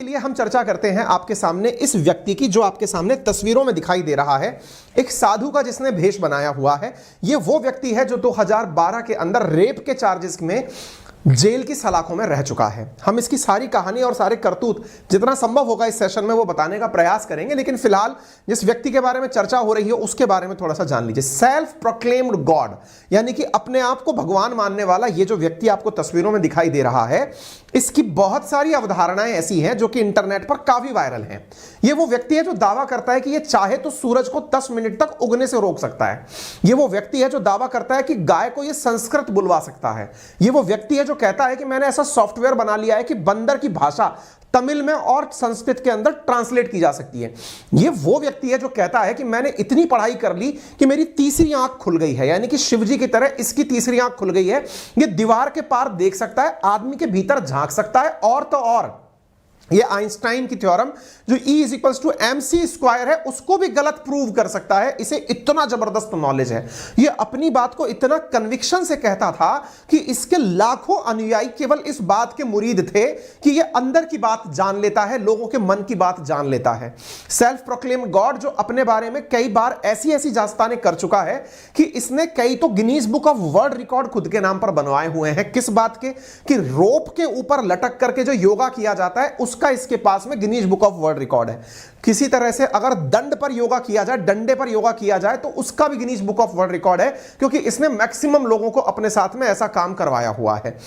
लिए हम चर्चा करते हैं आपके सामने इस व्यक्ति की, जो आपके सामने तस्वीरों में दिखाई दे रहा है, एक साधु का जिसने भेष बनाया हुआ है। ये वो व्यक्ति है जो 2012 के अंदर रेप के चार्जेस में जेल की सलाखों में रह चुका है। हम इसकी सारी कहानी और सारे करतूत जितना संभव होगा इस सेशन में वो बताने का प्रयास करेंगे, लेकिन फिलहाल जिस व्यक्ति के बारे में चर्चा हो रही है उसके बारे में थोड़ा सा जान लीजिए। सेल्फ प्रोक्लेम्ड गॉड, यानी कि अपने आप को भगवान मानने वाला ये जो व्यक्ति आपको तस्वीरों में दिखाई दे रहा है, इसकी बहुत सारी अवधारणाएं ऐसी हैं जो कि इंटरनेट पर काफी वायरल हैं। ये वो व्यक्ति है जो दावा करता है कि ये चाहे तो सूरज को 10 मिनट तक उगने से रोक सकता है। ये वो व्यक्ति है जो दावा करता है कि गाय को ये संस्कृत बुलवा सकता है। ये वो व्यक्ति है जो कहता है कि मैंने ऐसा सॉफ्टवेयर बना लिया है कि बंदर की भाषा तमिल में और संस्कृत के अंदर ट्रांसलेट की जा सकती है। ये वो व्यक्ति है जो कहता है कि मैंने इतनी पढ़ाई कर ली कि मेरी तीसरी आंख खुल गई है, यानी कि शिवजी की तरह इसकी तीसरी आंख खुल गई है। ये दीवार के पार देख सकता है, आदमी के भीतर झांक सकता है, और तो और ये आइंस्टाइन की थ्योरम जो E = mc² है उसको भी गलत प्रूव कर सकता है। इसे इतना जबरदस्त नॉलेज है, ये अपनी बात को इतना कन्विक्शन से कहता था कि इसके लाखों अनुयायी केवल इस बात के मुरीद थे कि ये अंदर की बात जान लेता है, लोगों के मन की बात जान लेता है। सेल्फ प्रोक्लेम गॉड जो अपने बारे में कई बार ऐसी ऐसी दास्तानें कर चुका है कि इसने कई तो Guinness book of world record खुद के नाम पर बनवाए हुए हैं। किस बात के? कि रोप के ऊपर लटक करके जो योगा किया जाता है का इसके पास में Guinness book of world record है। किसी तरह से अगर दंड पर योगा किया जाए, डंडे पर योगा किया जाए, तो उसका भी Guinness book of world record है, क्योंकि इसने मैक्सिमम लोगों को अपने साथ में ऐसा काम करवाया हुआ है।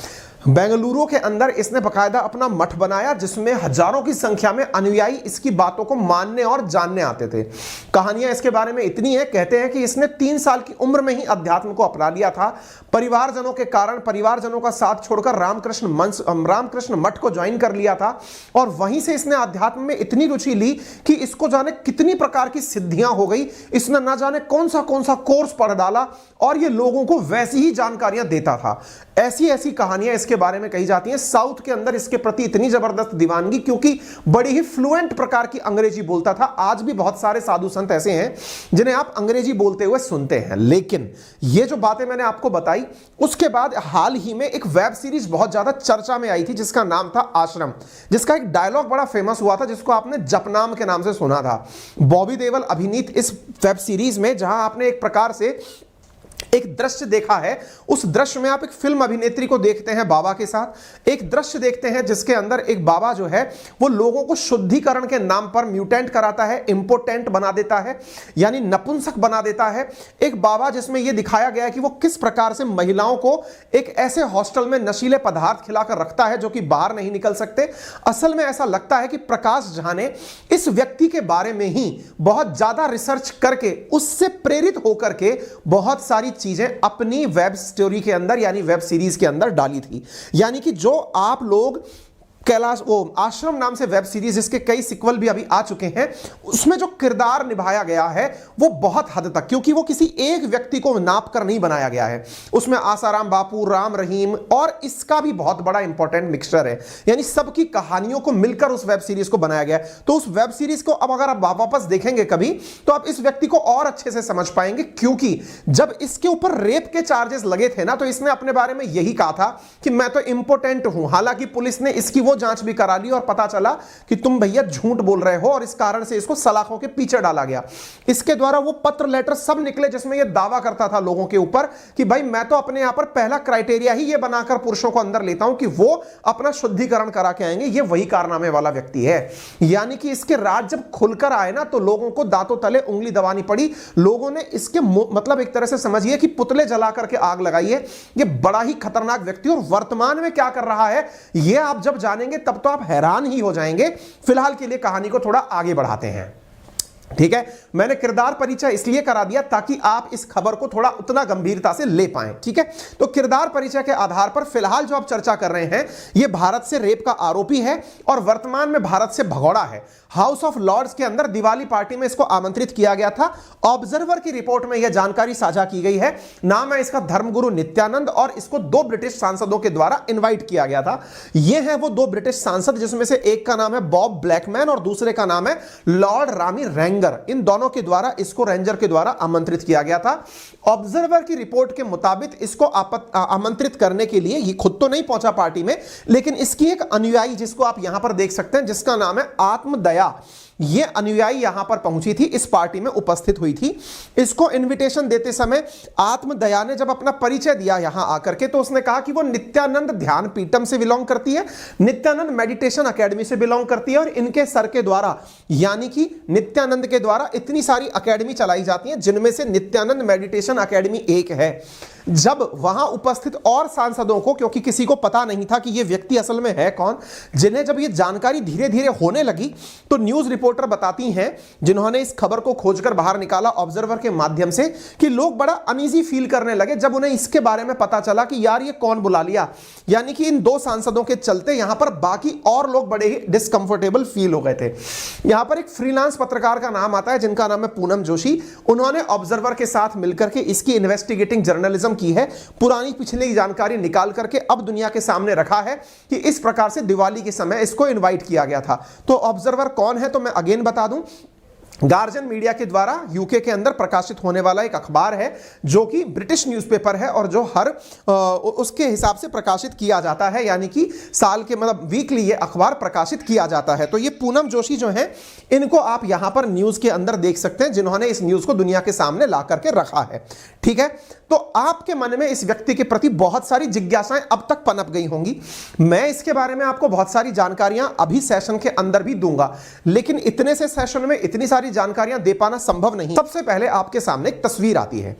बेंगलुरु के अंदर इसने बकायदा अपना मठ बनाया जिसमें हजारों की संख्या में अनुयायी इसकी बातों को मानने और जानने आते थे। कहानियां इसके बारे में इतनी है, कहते हैं कि इसने 3 साल की उम्र में ही अध्यात्म को अपना लिया था। परिवारजनों के कारण परिवारजनों का साथ छोड़कर रामकृष्ण मठ को ज्वाइन कर लिया था, और वहीं से इसने अध्यात्म में इतनी रुचि ली कि इसको जाने कितनी प्रकार की सिद्धियां हो गई। इसने ना जाने कौन सा कोर्स पढ़ डाला और ये लोगों को वैसी ही जानकारियां देता था। ऐसी ऐसी कहानियां इसके बारे में कही जाती हैं। साउथ के अंदर इसके प्रति इतनी जबरदस्त दीवानगी, क्योंकि बड़ी ही फ्लुएंट प्रकार की अंग्रेजी बोलता था। आज भी बहुत सारे साधु संत ऐसे हैं जिन्हें आप अंग्रेजी बोलते हुए सुनते हैं। लेकिन ये जो बातें मैंने आपको बताई, उसके बाद हाल ही में एक वेब सीरीज बहुत ज्यादा चर्चा में आई थी जिसका नाम था आश्रम, जिसका एक डायलॉग बड़ा फेमस हुआ था जिसको आपने जपनाम के नाम से सुना था। बॉबी देओल अभिनीत इस वेब सीरीज में, जहां आपने एक प्रकार से एक दृश्य देखा है, उस दृश्य में आप एक फिल्म अभिनेत्री को देखते हैं बाबा के साथ। एक दृश्य देखते हैं जिसके अंदर एक बाबा जो है वो लोगों को शुद्धिकरण के नाम पर म्यूटेंट कराता है, इंपोटेंट बना देता है, यानी नपुंसक बना देता है। एक बाबा जिसमें यह दिखाया गया है कि वो किस प्रकार से महिलाओं को एक ऐसे हॉस्टल में नशीले पदार्थ खिलाकर रखता है जो कि बाहर नहीं निकल सकते। असल में ऐसा लगता है कि प्रकाश झा ने इस व्यक्ति के बारे में ही बहुत ज्यादा रिसर्च करके उससे प्रेरित होकर के बहुत सारी चीजें अपनी वेब स्टोरी के अंदर यानी वेब सीरीज के अंदर डाली थी। यानी कि जो आप लोग आश्रम नाम से वेब सीरीज, इसके कई सिक्वल भी अभी आ चुके हैं, उसमें जो किरदार निभाया गया है वो बहुत हद तक, क्योंकि वो किसी एक व्यक्ति को नाप कर नहीं बनाया गया है, उसमें आसाराम बापू, राम रहीम और इसका भी बहुत बड़ा इंपॉर्टेंट मिक्सचर है, यानी सबकी कहानियों को मिलकर उस वेब सीरीज को बनाया गया है। तो उस वेब सीरीज को अब अगर आप वापस देखेंगे कभी, तो आप इस व्यक्ति को और अच्छे से समझ पाएंगे, क्योंकि जब इसके ऊपर रेप के चार्जेस लगे थे ना, तो इसने अपने बारे में यही कहा था कि मैं तो इंपोर्टेंट हूं। हालांकि पुलिस ने इसकी जांच भी करा ली और पता चला कि तुम भैया झूठ बोल रहे हो, और इस कारण से इसको सलाखों के पीछे डाला गया। इसके द्वारा वो पत्र लेटर सब निकले जिसमें यह दावा करता था लोगों के ऊपर कि भाई मैं तो अपने यहां पर पहला क्राइटेरिया ही ये बनाकर पुरुषों को अंदर लेता हूं कि वो अपना शुद्धिकरण करा के आएंगे। ये वही कारनामे वाला व्यक्ति है। यानी कि इसके राज जब खुलकर आए ना, तो लोगों को दांतों तले उंगली दबानी पड़ी। लोगों ने इसके मतलब एक तरह से समझिए कि पुतले जला करके आग लगाई है। ये बड़ा ही खतरनाक व्यक्ति, और वर्तमान में क्या कर रहा है ये आप जब जानेंगे तब तो आप हैरान ही हो जाएंगे। फिलहाल के लिए कहानी को थोड़ा आगे बढ़ाते हैं। ठीक है, मैंने किरदार परिचय इसलिए करा दिया ताकि आप इस खबर को थोड़ा उतना गंभीरता से ले पाएं। ठीक है, तो किरदार परिचय के आधार पर फिलहाल जो आप चर्चा कर रहे हैं, यह भारत से रेप का आरोपी है और वर्तमान में भारत से भगौड़ा है। हाउस ऑफ लॉर्ड्स के अंदर दिवाली पार्टी में इसको आमंत्रित किया गया था। ऑब्जर्वर की रिपोर्ट में यह जानकारी साझा की गई है। नाम है इसका धर्मगुरु नित्यानंद, और इसको 2 ब्रिटिश सांसदों के द्वारा इनवाइट किया गया था। ये हैं वो 2 ब्रिटिश सांसद, जिसमें से एक का नाम है बॉब ब्लैकमैन और दूसरे का नाम है लॉर्ड रामी रैंगल। सेंगर, इन दोनों के द्वारा, इसको रेंजर के द्वारा आमंत्रित किया गया था। ऑब्जर्वर की रिपोर्ट के मुताबिक इसको आमंत्रित करने के लिए ये खुद तो नहीं पहुंचा पार्टी में, लेकिन इसकी एक अनुयायी, जिसको आप यहां पर देख सकते हैं, जिसका नाम है आत्मदया, ये अनुयायी यहां पर पहुंची थी, इस पार्टी में उपस्थित हुई थी। इसको इनविटेशन देते समय आत्मदया ने जब अपना परिचय दिया यहां आकर के, तो उसने कहा कि वो नित्यानंद ध्यान पीठम से बिलोंग करती है, नित्यानंद मेडिटेशन एकेडमी से बिलोंग करती है, और इनके सर के द्वारा, यानी कि नित्यानंद के द्वारा इतनी सारी एकेडमी चलाई जाती हैं, जिनमें से नित्यानंद मेडिटेशन एकेडमी एक है। जब वहां उपस्थित और सांसदों को, क्योंकि किसी को पता नहीं था कि ये व्यक्ति असल में है कौन, जिन्हें जब ये जानकारी धीरे धीरे होने लगी, तो न्यूज रिपोर्टर बताती हैं, जिन्होंने इस खबर को खोजकर बाहर निकाला ऑब्जर्वर के माध्यम से, कि लोग बड़ा अनईजी फील करने लगे जब उन्हें इसके बारे में पता चला कि यार ये कौन बुला लिया। यानी कि इन दो सांसदों के चलते यहां पर बाकी और लोग बड़े ही डिस्कंफर्टेबल फील हो गए थे। यहां पर एक फ्रीलांस पत्रकार का नाम आता है, जिनका नाम है पूनम जोशी। उन्होंने ऑब्जर्वर के साथ मिलकर के इसकी इन्वेस्टिगेटिंग जर्नलिज्म की है, पुरानी पिछली जानकारी निकाल करके अब दुनिया के सामने रखा है कि इस प्रकार से दिवाली के समय इसको इनवाइट किया गया था। तो ऑब्जर्वर कौन है, तो मैं अगेन बता दूं, गार्जियन मीडिया के द्वारा यूके के अंदर प्रकाशित होने वाला एक अखबार है, जो कि ब्रिटिश न्यूज़पेपर है, और जो हर उसके हिसाब से प्रकाशित किया जाता है, यानी कि साल के मतलब वीकली ये अखबार प्रकाशित किया जाता है। तो ये पूनम जोशी जो हैं, इनको आप यहां पर न्यूज़ के अंदर देख सकते हैं, जिन्होंने इस न्यूज़ को दुनिया के सामने ला करके रखा है। ठीक है, तो आपके मन में इस व्यक्ति के प्रति बहुत सारी जिज्ञासाएं अब तक पनप गई होंगी। मैं इसके बारे में आपको बहुत सारी जानकारियां अभी सेशन के अंदर भी दूंगा, लेकिन इतने से सेशन में इतनी सारी जानकारियां दे पाना संभव नहीं। सबसे पहले आपके सामने एक तस्वीर आती है।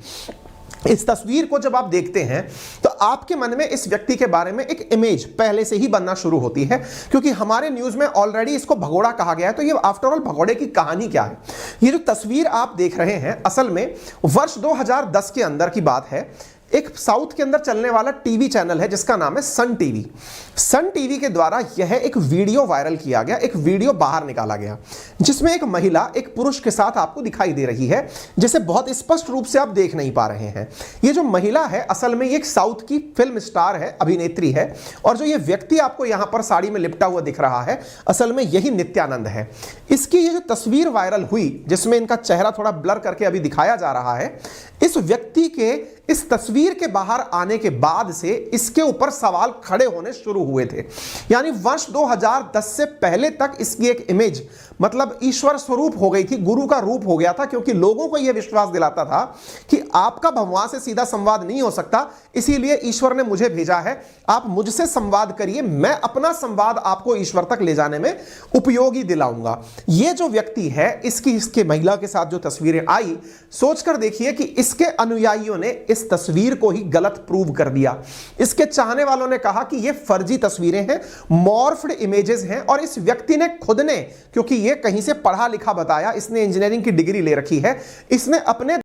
इस तस्वीर को जब आप देखते हैं तो आपके मन में इस व्यक्ति के बारे में एक इमेज पहले से ही बनना शुरू होती है, क्योंकि हमारे न्यूज में ऑलरेडी इसको भगोड़ा कहा गया है। तो ये आफ्टर ऑल भगोड़े की कहानी क्या है? ये जो तस्वीर आप देख रहे हैं, असल में वर्ष 2010 के अंदर की बात है। एक साउथ के अंदर चलने वाला टीवी चैनल है, जिसका नाम है सन टीवी। सन टीवी के द्वारा यह एक वीडियो वायरल किया गया, एक वीडियो बाहर निकाला गया, जिसमें एक महिला एक पुरुष के साथ आपको दिखाई दे रही है, जिसे बहुत स्पष्ट रूप से आप देख नहीं पा रहे हैं। ये जो महिला है, असल में ये एक साउथ की फिल्म स्टार है, अभिनेत्री है, और जो ये व्यक्ति आपको यहां पर साड़ी में लिपटा हुआ दिख रहा है, असल में यही नित्यानंद है। इसकी ये जो तस्वीर वायरल हुई, जिसमें इनका चेहरा थोड़ा ब्लर करके अभी दिखाया जा रहा है, इस व्यक्ति के इस तस्वीर के बाहर आने के बाद से इसके ऊपर सवाल खड़े होने शुरू हुए थे। यानी वर्ष 2010 से पहले तक इसकी एक इमेज मतलब ईश्वर स्वरूप हो गई थी, गुरु का रूप हो गया था, क्योंकि लोगों को यह विश्वास दिलाता था कि आपका भगवान से सीधा संवाद नहीं हो सकता, इसीलिए ईश्वर ने मुझे भेजा है, आप मुझसे संवाद करिए, मैं अपना संवाद आपको ईश्वर तक ले जाने में उपयोगी दिलाऊंगा। यह जो व्यक्ति है, इसके महिला के साथ जो तस्वीरें आई, सोचकर देखिए कि इसके अनुयायियों ने इस तस्वीर को ही गलत प्रूव कर दिया। इसके चाहने वालों ने कहा कि ये फर्जी तस्वीरें हैं, मॉर्फ्ड इमेजेस हैं, और इस व्यक्ति ने खुद ने, क्योंकि ये कहीं से पढ़ा लिखा बताया, इसने इंजीनियरिंग की डिग्री ले रखी है, इसने अपने